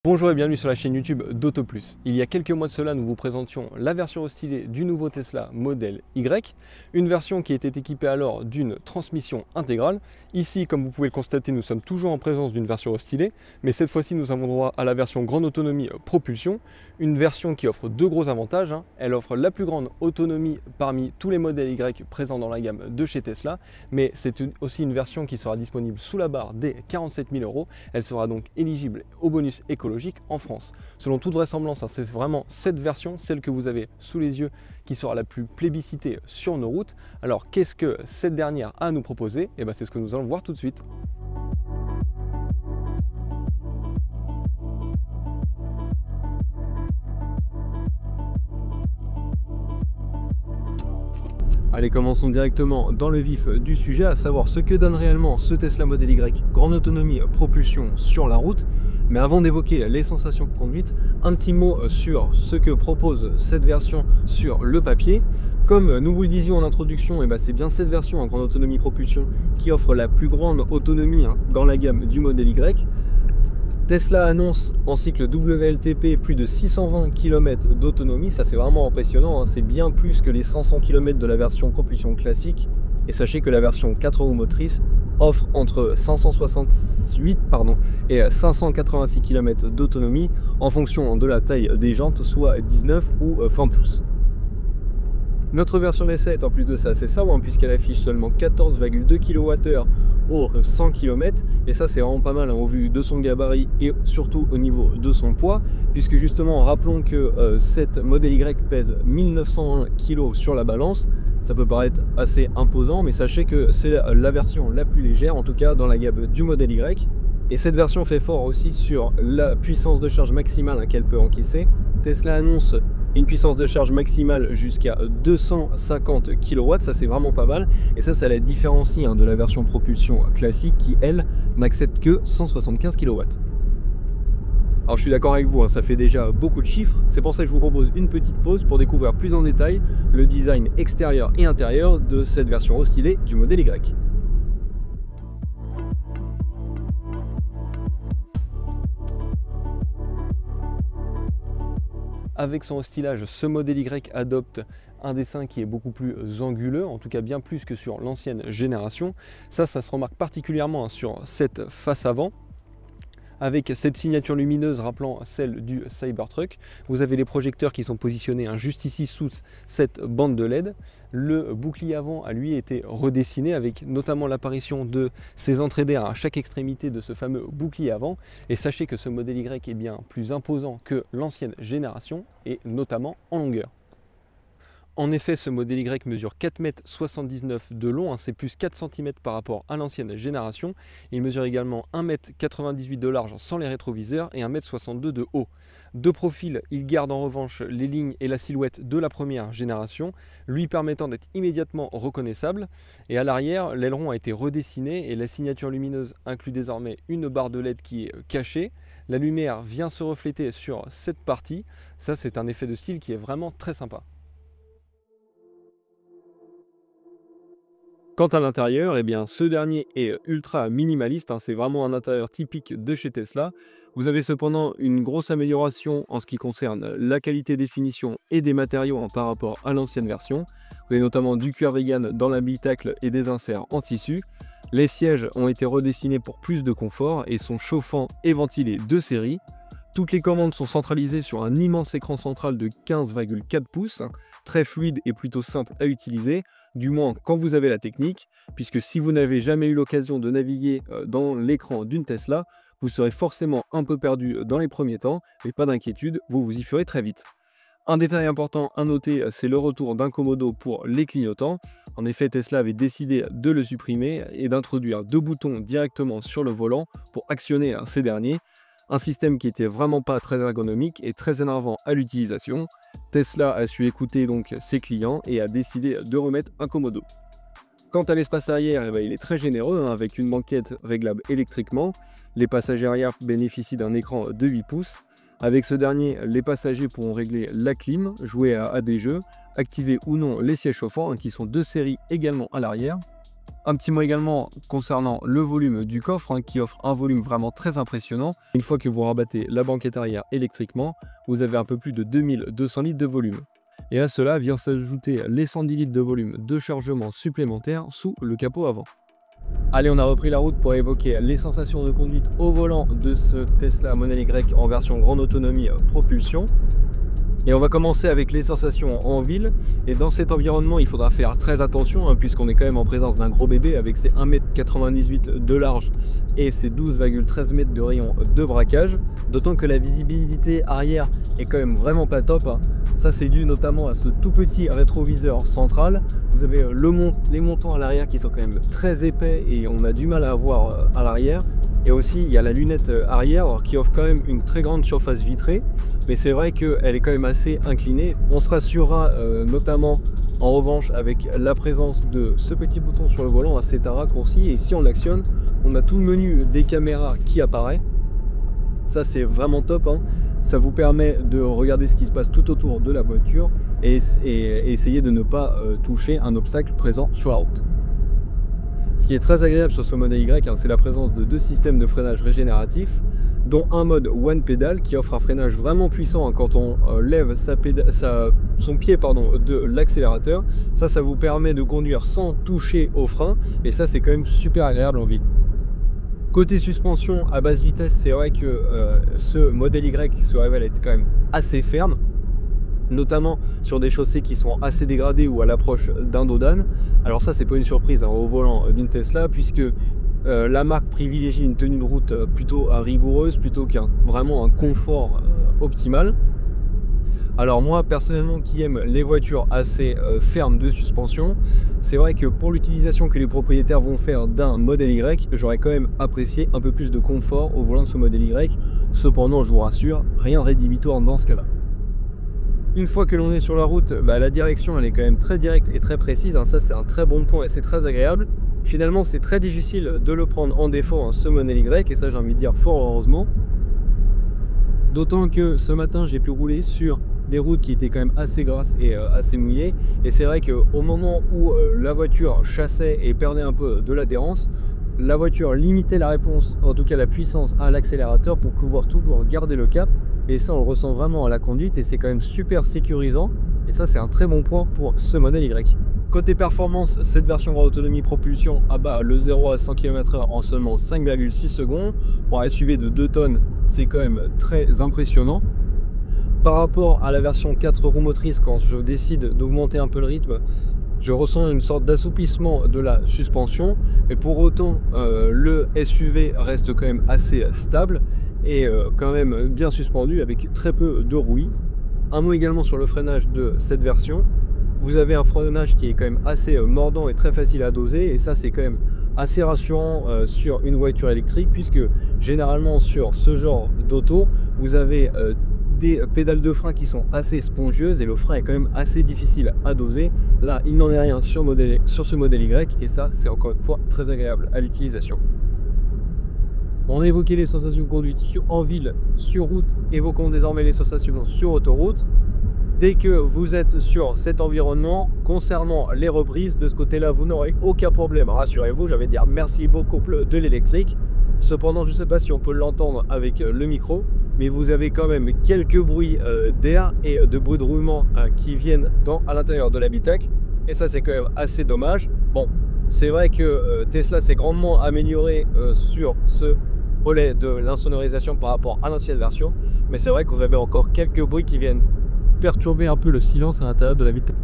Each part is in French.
Bonjour et bienvenue sur la chaîne YouTube d'AutoPlus. Il y a quelques mois de cela, nous vous présentions la version restylée du nouveau Tesla modèle Y, une version qui était équipée alors d'une transmission intégrale. Ici, comme vous pouvez le constater, nous sommes toujours en présence d'une version restylée, mais cette fois-ci, nous avons droit à la version grande autonomie propulsion, une version qui offre deux gros avantages. Elle offre la plus grande autonomie parmi tous les modèles Y présents dans la gamme de chez Tesla, mais c'est aussi une version qui sera disponible sous la barre des 47 000 €. Elle sera donc éligible au bonus écologique en France. Selon toute vraisemblance, c'est vraiment cette version, celle que vous avez sous les yeux, qui sera la plus plébiscitée sur nos routes. Alors qu'est-ce que cette dernière a à nous proposer? Et c'est ce que nous allons voir tout de suite. Allez, commençons directement dans le vif du sujet, à savoir ce que donne réellement ce Tesla Model Y, grande autonomie, propulsion sur la route. Mais avant d'évoquer les sensations de conduite, un petit mot sur ce que propose cette version sur le papier. Comme nous vous le disions en introduction, c'est bien cette version en grande autonomie propulsion qui offre la plus grande autonomie dans la gamme du Model Y. Tesla annonce en cycle WLTP plus de 620 km d'autonomie, ça c'est vraiment impressionnant, c'est bien plus que les 500 km de la version propulsion classique. Et sachez que la version 4 roues motrices offre entre 568 et 586 km d'autonomie en fonction de la taille des jantes, soit 19 ou 20 pouces. Notre version d'essai est en plus de ça assez sabre, puisqu'elle affiche seulement 14,2 kWh au 100 km, et ça c'est vraiment pas mal au vu de son gabarit et surtout au niveau de son poids, puisque justement rappelons que cette Model Y pèse 1901 kg sur la balance. Ça peut paraître assez imposant, mais sachez que c'est la version la plus légère, en tout cas dans la gamme du Model Y. Et cette version fait fort aussi sur la puissance de charge maximale qu'elle peut encaisser. Tesla annonce une puissance de charge maximale jusqu'à 250 kW, ça c'est vraiment pas mal. Et ça la différencie de la version propulsion classique qui, elle, n'accepte que 175 kW. Alors je suis d'accord avec vous, ça fait déjà beaucoup de chiffres. C'est pour ça que je vous propose une petite pause pour découvrir plus en détail le design extérieur et intérieur de cette version restylée du Model Y. Avec son stylage, ce Model Y adopte un dessin qui est beaucoup plus anguleux, en tout cas bien plus que sur l'ancienne génération. Ça se remarque particulièrement sur cette face avant, avec cette signature lumineuse rappelant celle du Cybertruck. Vous avez les projecteurs qui sont positionnés juste ici sous cette bande de LED. Le bouclier avant a lui été redessiné avec notamment l'apparition de ces entrées d'air à chaque extrémité de ce fameux bouclier avant. Et sachez que ce Model Y est bien plus imposant que l'ancienne génération et notamment en longueur. En effet, ce Model Y mesure 4,79 m de long, c'est plus 4 cm par rapport à l'ancienne génération. Il mesure également 1,98 m de large sans les rétroviseurs et 1,62 m de haut. De profil, il garde en revanche les lignes et la silhouette de la première génération, lui permettant d'être immédiatement reconnaissable. Et à l'arrière, l'aileron a été redessiné et la signature lumineuse inclut désormais une barre de LED qui est cachée. La lumière vient se refléter sur cette partie. Ça, c'est un effet de style qui est vraiment très sympa. Quant à l'intérieur, ce dernier est ultra minimaliste, c'est vraiment un intérieur typique de chez Tesla. Vous avez cependant une grosse amélioration en ce qui concerne la qualité des finitions et des matériaux par rapport à l'ancienne version. Vous avez notamment du cuir vegan dans l'habitacle et des inserts en tissu. Les sièges ont été redessinés pour plus de confort et sont chauffants et ventilés de série. Toutes les commandes sont centralisées sur un immense écran central de 15,4 pouces, très fluide et plutôt simple à utiliser, du moins quand vous avez la technique, puisque si vous n'avez jamais eu l'occasion de naviguer dans l'écran d'une Tesla, vous serez forcément un peu perdu dans les premiers temps, mais pas d'inquiétude, vous vous y ferez très vite. Un détail important à noter, c'est le retour d'un commodo pour les clignotants. En effet, Tesla avait décidé de le supprimer et d'introduire deux boutons directement sur le volant pour actionner ces derniers. Un système qui était vraiment pas très ergonomique et très énervant à l'utilisation. Tesla a su écouter donc ses clients et a décidé de remettre un commodo. Quant à l'espace arrière, il est très généreux avec une banquette réglable électriquement. Les passagers arrière bénéficient d'un écran de 8 pouces. Avec ce dernier, les passagers pourront régler la clim, jouer à des jeux, activer ou non les sièges chauffants qui sont de série également à l'arrière. Un petit mot également concernant le volume du coffre, hein, qui offre un volume vraiment très impressionnant. Une fois que vous rabattez la banquette arrière électriquement, vous avez un peu plus de 2200 litres de volume. Et à cela vient s'ajouter les 110 litres de volume de chargement supplémentaire sous le capot avant. Allez, on a repris la route pour évoquer les sensations de conduite au volant de ce Tesla Model Y en version grande autonomie propulsion. Et on va commencer avec les sensations en ville. Et dans cet environnement, il faudra faire très attention, hein, puisqu'on est quand même en présence d'un gros bébé avec ses 1,98 m de large et ses 12,13 m de rayon de braquage. D'autant que la visibilité arrière est quand même vraiment pas top, hein. Ça, c'est dû notamment à ce tout petit rétroviseur central. Vous avez les montants à l'arrière qui sont quand même très épais et on a du mal à voir à l'arrière. Et aussi, il y a la lunette arrière qui offre quand même une très grande surface vitrée. Mais c'est vrai qu'elle est quand même assez inclinée. On se rassurera notamment en revanche avec la présence de ce petit bouton sur le volant assez raccourci. Et si on l'actionne, on a tout le menu des caméras qui apparaît. Ça, c'est vraiment top, hein. Ça vous permet de regarder ce qui se passe tout autour de la voiture et essayer de ne pas toucher un obstacle présent sur la route. Ce qui est très agréable sur ce modèle Y, hein, c'est la présence de deux systèmes de freinage régénératif, dont un mode One Pedal qui offre un freinage vraiment puissant, hein, quand on lève son pied de l'accélérateur. Ça vous permet de conduire sans toucher au frein, et ça, c'est quand même super agréable en ville. Côté suspension à basse vitesse, c'est vrai que ce modèle Y se révèle être quand même assez ferme, notamment sur des chaussées qui sont assez dégradées ou à l'approche d'un dos d'âne. Alors ça, c'est pas une surprise, hein, au volant d'une Tesla, puisque la marque privilégie une tenue de route plutôt rigoureuse plutôt vraiment un confort optimal. Alors moi, personnellement, qui aime les voitures assez fermes de suspension, c'est vrai que pour l'utilisation que les propriétaires vont faire d'un modèle Y, j'aurais quand même apprécié un peu plus de confort au volant de ce modèle Y. Cependant, je vous rassure, rien de rédhibitoire dans ce cas-là. Une fois que l'on est sur la route, la direction elle est quand même très directe et très précise, hein. Ça, c'est un très bon point et c'est très agréable. Finalement, c'est très difficile de le prendre en défaut, hein, ce modèle Y, et ça, j'ai envie de dire fort heureusement. D'autant que ce matin, j'ai pu rouler sur des routes qui étaient quand même assez grasses et assez mouillées. Et c'est vrai qu'au moment où la voiture chassait et perdait un peu de l'adhérence, la voiture limitait la réponse, en tout cas la puissance à l'accélérateur pour pouvoir toujours garder le cap. Et ça, on le ressent vraiment à la conduite et c'est quand même super sécurisant. Et ça, c'est un très bon point pour ce modèle Y. Côté performance, cette version grande autonomie propulsion abat le 0 à 100 km/h en seulement 5,6 secondes. Pour un SUV de 2 tonnes, c'est quand même très impressionnant. Par rapport à la version 4 roues motrices, quand je décide d'augmenter un peu le rythme, je ressens une sorte d'assouplissement de la suspension. Mais pour autant, le SUV reste quand même assez stable et quand même bien suspendu avec très peu de roulis. Un mot également sur le freinage de cette version. Vous avez un freinage qui est quand même assez mordant et très facile à doser, et ça, c'est quand même assez rassurant sur une voiture électrique, puisque généralement sur ce genre d'auto, vous avez des pédales de frein qui sont assez spongieuses et le frein est quand même assez difficile à doser. Là, il n'en est rien sur ce modèle Y, et ça, c'est encore une fois très agréable à l'utilisation. On a évoqué les sensations de conduite en ville, sur route, évoquons désormais les sensations sur autoroute. Dès que vous êtes sur cet environnement, concernant les reprises, de ce côté-là, vous n'aurez aucun problème. Rassurez-vous, j'avais dire merci beaucoup de l'électrique. Cependant, je ne sais pas si on peut l'entendre avec le micro, mais vous avez quand même quelques bruits d'air et de bruits de roulement qui viennent à l'intérieur de l'habitacle. Et ça, c'est quand même assez dommage. Bon, c'est vrai que Tesla s'est grandement amélioré sur ce volet de l'insonorisation par rapport à l'ancienne version. Mais c'est vrai que vous avez encore quelques bruits qui viennent perturber un peu le silence à l'intérieur de la vitesse.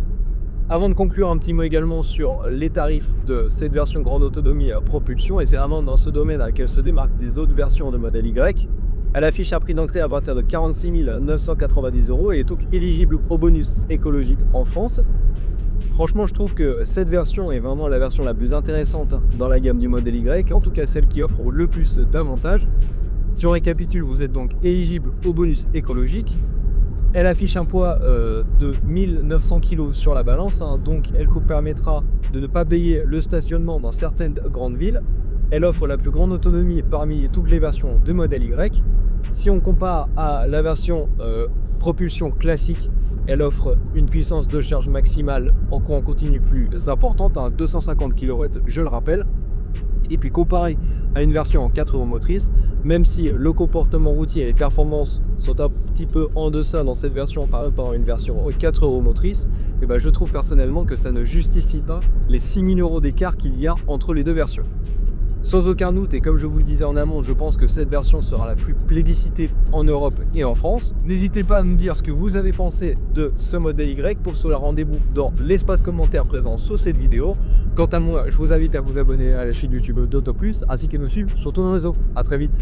Avant de conclure, un petit mot également sur les tarifs de cette version grande autonomie propulsion, et c'est vraiment dans ce domaine qu'elle se démarque des autres versions de modèle Y. Elle affiche un prix d'entrée à partir de 46 990 € et est donc éligible au bonus écologique en France. Franchement, je trouve que cette version est vraiment la version la plus intéressante dans la gamme du modèle Y, en tout cas celle qui offre le plus d'avantages. Si on récapitule, vous êtes donc éligible au bonus écologique. Elle affiche un poids de 1900 kg sur la balance, hein, donc elle vous permettra de ne pas payer le stationnement dans certaines grandes villes. elle offre la plus grande autonomie parmi toutes les versions de modèle Y. Si on compare à la version propulsion classique, elle offre une puissance de charge maximale en courant continu plus importante, 250 kW, je le rappelle. Et puis comparé à une version en 4 roues motrices, même si le comportement routier et les performances sont un petit peu en deçà dans cette version par rapport à une version 4 roues motrices, et ben je trouve personnellement que ça ne justifie pas les 6 000 € d'écart qu'il y a entre les deux versions. Sans aucun doute, et comme je vous le disais en amont, je pense que cette version sera la plus plébiscitée en Europe et en France. N'hésitez pas à nous dire ce que vous avez pensé de ce modèle Y. Pour cela, rendez-vous dans l'espace commentaire présent sous cette vidéo. Quant à moi, je vous invite à vous abonner à la chaîne YouTube d'Auto Plus, ainsi qu'à nous suivre sur tous nos réseaux. A très vite.